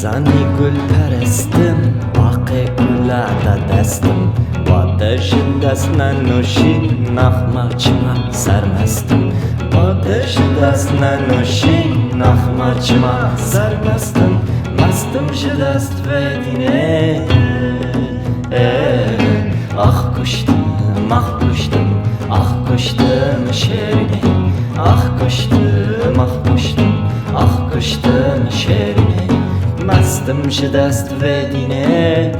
زنی گل پرستم باقی گلada دستم و آتشin دستن نوشی نخمه چما سرمستم و آتشin دستن نوشی نخمه چما سرمستم مستم شدست و دینه آخ کشتم آخ کشتم آخ کشتم شیرینه آخ کشتم آخ کشتم آخ کشتم شیرینه مستم شدست و دینه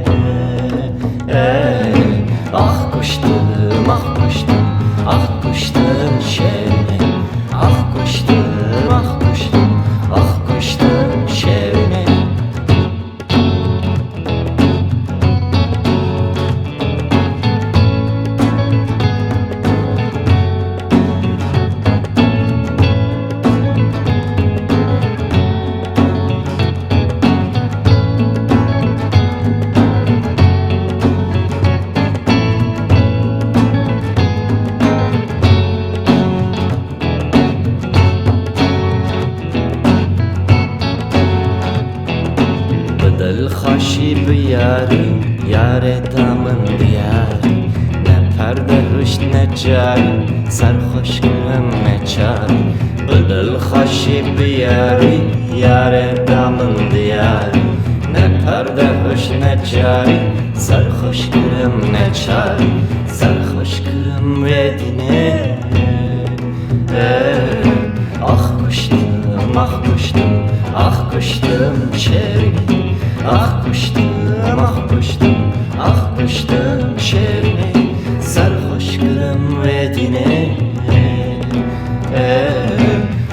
آخ کشتم آخ کشتم آخ کشتم شیرینه آخ کشتم آخ کشتم آخ کشتم شیرینه دل خوشی بیاری یار دامن بیاری نه پرده روش نه جاری سرخوش کنم نه چاری دل خوشی بیاری یار دامن بیاری نه پرده روش نه جاری سرخوش کنم نه چاری سرخوش کنم و دینه آخ کشتم آخ کشتم آخ کشتم شیرینه آخ کشتم آخ کشتم آخ کشتم شیرینه سرخوش کرم و دینه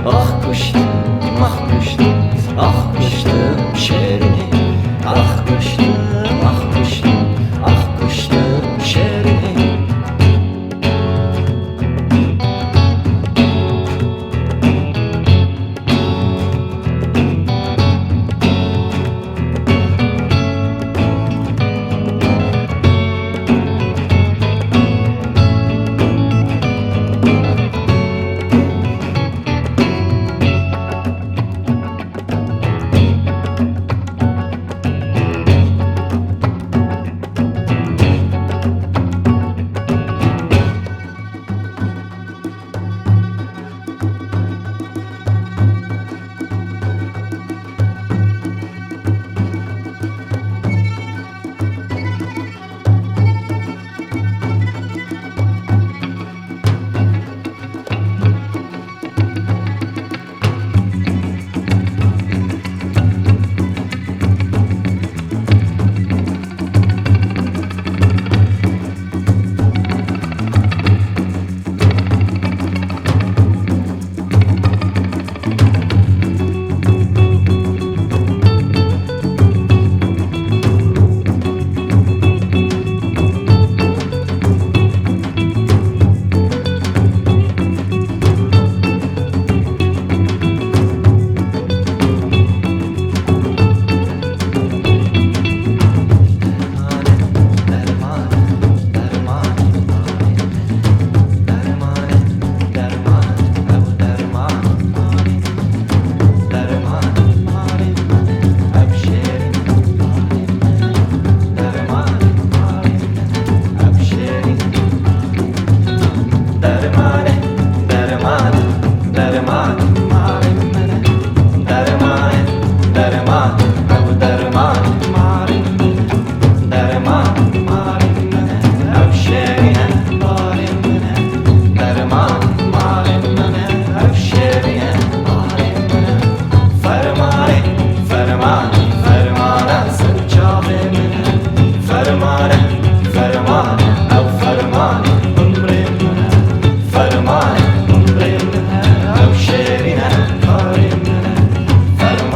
آخ کشتم آخ کشتم آخ کشتم شیرینه آخ کشتم آخ کشتم آخ کشتم شیرینه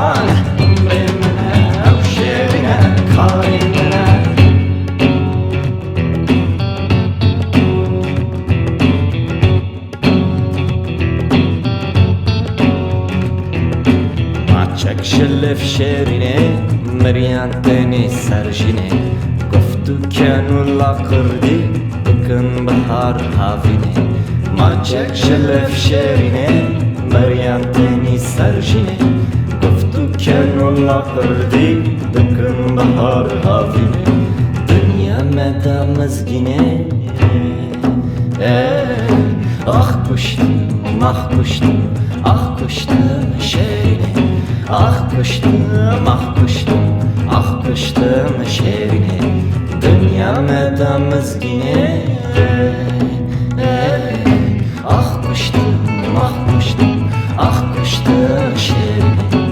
aman ömrümüne şerine karinine Çek şelef şerine Merian deni serjine Goftu kenula kırdı Bıkın bahar havine Maçek şelef şerine Merian deni serjine Goftu kenula kırdı Bıkın bahar havine Dünya medamız yine Ah kuştum, ah kuştum, ah kuştum şerine Ah kuştum, ah kuştum, ah kuştum şerine Dünya medamız yine Ah kuştum, ah kuştum, ah kuştum şerine